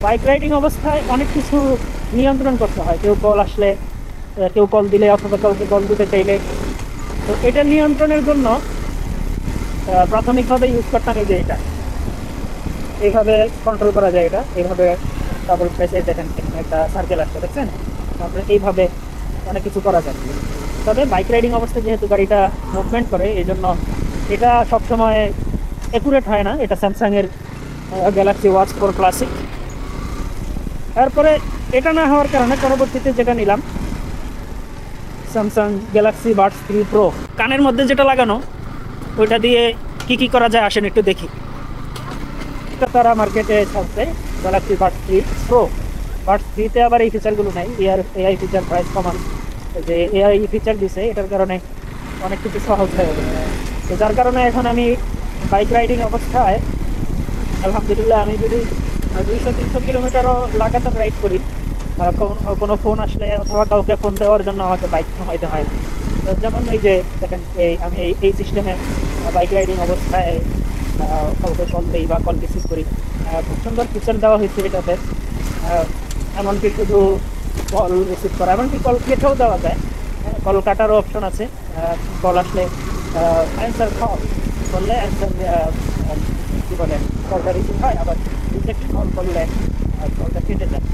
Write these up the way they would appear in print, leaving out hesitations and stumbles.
Bike riding অবস্থায় অনেক কিছু নিয়ন্ত্রণ করতে হয়, কেউ কল আসলে, কেউ কল দিলে অথবা কাউকে কল দিতে চাইলে। তো এটা নিয়ন্ত্রণের জন্য প্রাথমিকভাবে ইউজ করতাম এই যে এটা, এইভাবে কন্ট্রোল করা যায়। এটা এইভাবে ডাবল প্রেসে দেখেন এখানে একটা সার্কেল আসছে, দেখছেন? তারপরে এইভাবে অনেক কিছু করা যায়। তবে বাইক রাইডিং অবস্থায় যেহেতু গাড়িটা মুভমেন্ট করে, এই জন্য এটা সবসময় অ্যাকুরেট হয় না। এটা স্যামসাংয়ের গ্যালাক্সি ওয়াচ 4 ক্লাসিক। তারপরে এটা না হওয়ার কারণে পরবর্তীতে যেটা নিলাম, স্যামসাং গ্যালাক্সি বাডস 3 প্রো। কানের মধ্যে যেটা লাগানো, ওইটা দিয়ে কি কি করা যায় আসেন একটু দেখি। তারা মার্কেটে ছাড়ছে গ্যালাক্সি বাডস 3 প্রো। বাডস 3-তে আবার এই ফিচারগুলো নেই, এআই ফিচার প্রাইস কমান, যে এআই ফিচার দিছে, এটার কারণে অনেক কিছু সহজ হয়ে গেছে। তো যার কারণে এখন আমি বাইক রাইডিং অবস্থায় আলহামদুলিল্লাহ, আমি যদি 200-300 কিলোমিটারও লাগাতার রাইড করি, কোনো ফোন আসলে অথবা কাউকে ফোন দেওয়ার জন্য আমাকে বাইক থামাইতে হয় না। তো যেমন এই যে দেখেন, আমি এই সিস্টেমে বাইক রাইডিং অবস্থায় কাউকে কল দিই বা কল রিসিভ করি। খুব সুন্দর ফিচার দেওয়া হয়েছে এটাতে। এমনকি শুধু কল রিসিভ করা, এমনকি কল কেটেও দেওয়া যায়, কল কাটারও অপশন আছে। কল আসলে অ্যান্সার করলে অ্যান্সার কী বলে, কলটা রিসিভ হয়, আবার রিজেক্ট কল করলে কলটা কেটে যায়।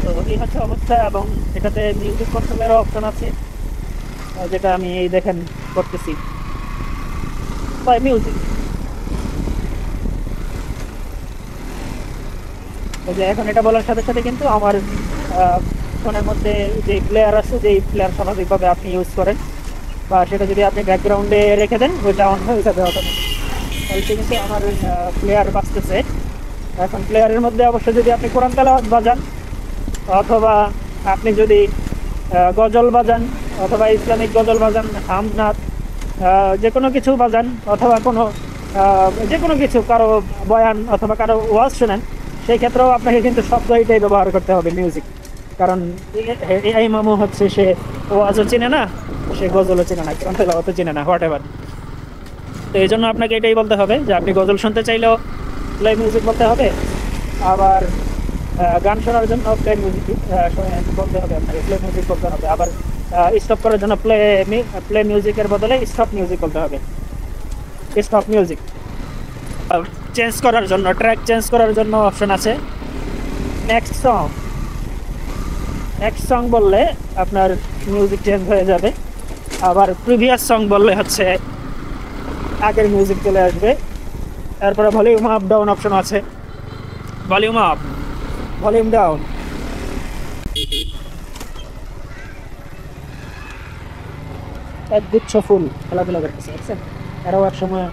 তো এই হচ্ছে অবস্থা। এবং এটাতে মিউজিক কন্ট্রোলেরও অপশন আছে, যেটা আমি এই দেখেন করতেছি বাই মিউজিক। যে এখন এটা বলার সাথে সাথে কিন্তু আমার ফোনের মধ্যে যে প্লেয়ার আছে, যে প্লেয়ার স্বাভাবিকভাবে আপনি ইউজ করেন, বা সেটা যদি আপনি ব্যাকগ্রাউন্ডে রেখে দেন, ওইটা অন হয়ে যাবে অটোমেটিক। তাহলে কিন্তু আমার প্লেয়ার বাজতেছে। এখন প্লেয়ারের মধ্যে অবশ্যই যদি আপনি কোরআন তেলাওয়াত বাজান, অথবা আপনি যদি গজল বাজান, অথবা ইসলামিক গজল বাজান, হামনাথ, যে কোনো কিছু বাজান, অথবা কোনো যে কোনো কিছু, কারো বয়ান অথবা কারো ওয়াজ শোনেন, সেই ক্ষেত্রেও আপনাকে কিন্তু শব্দ এটাই ব্যবহার করতে হবে, মিউজিক। কারণ এই মামু হচ্ছে, সে ওয়াজও চেনে না, সে গজলও চেনে না, কোরআন তেলাওয়াতও চেনে না, হোয়াট এভার। তো এই জন্য আপনাকে এটাই বলতে হবে যে আপনি গজল শুনতে চাইলেও প্লে মিউজিক বলতে হবে, আবার গান শোনার জন্য প্লে মিউজিক বলতে হবে, আপনাকে প্লে মিউজিক বলতে হবে। আবার স্টপ করার জন্য প্লে মিউজিকের বদলে স্টপ মিউজিক বলতে হবে, স্টপ মিউজিক। চেঞ্জ করার জন্য, ট্র্যাক চেঞ্জ করার জন্য অপশন আছে নেক্সট সং। নেক্সট সং বললে আপনার মিউজিক চেঞ্জ হয়ে যাবে। আবার প্রিভিয়াস সং বললে হচ্ছে আগের মিউজিক চলে আসবে। তারপরে ভলিউম আপ ডাউন অপশন আছে, ভলিউম আপ, ভলিউম ডাউন। এক গুচ্ছ ফুল খেলাধুলা করতেছে, দেখছেন? এরাও এক সময়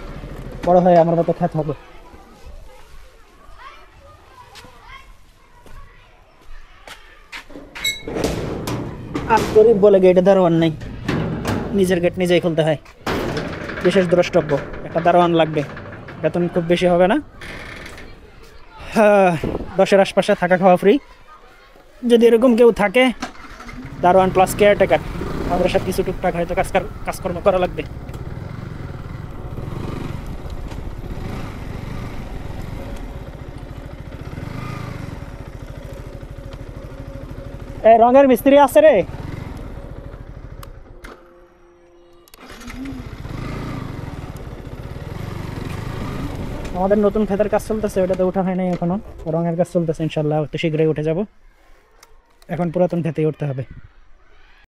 বড় হয়ে আমার মতো খ্যাত হবে। আমি গরিব বলে গেটে দারোয়ান নেই, নিজের গেট নিজেই খুলতে হয়। বিশেষ দ্রষ্টব্য, একটা দারোয়ান লাগবে, বেতন খুব বেশি হবে না, 10-এর আশপাশে থাকা খাওয়া ফ্রি। যদি এরকম কেউ থাকে, দারোয়ান প্লাস কেয়ারটেকার, আমাদের সাথে কিছু টুকটাক হয়তো কাজকর্ম করা লাগবে। রঙের মিস্ত্রি আছে রে? আমাদের নতুন ফেদার কাজ চলতেছে, ওটাতে ওঠা হয় নাই এখনো, রঙের কাজ চলতেছে, ইনশাল্লাহ তো শীঘ্রই উঠে যাব। এখন পুরাতন ফেতেই উঠতে হবে।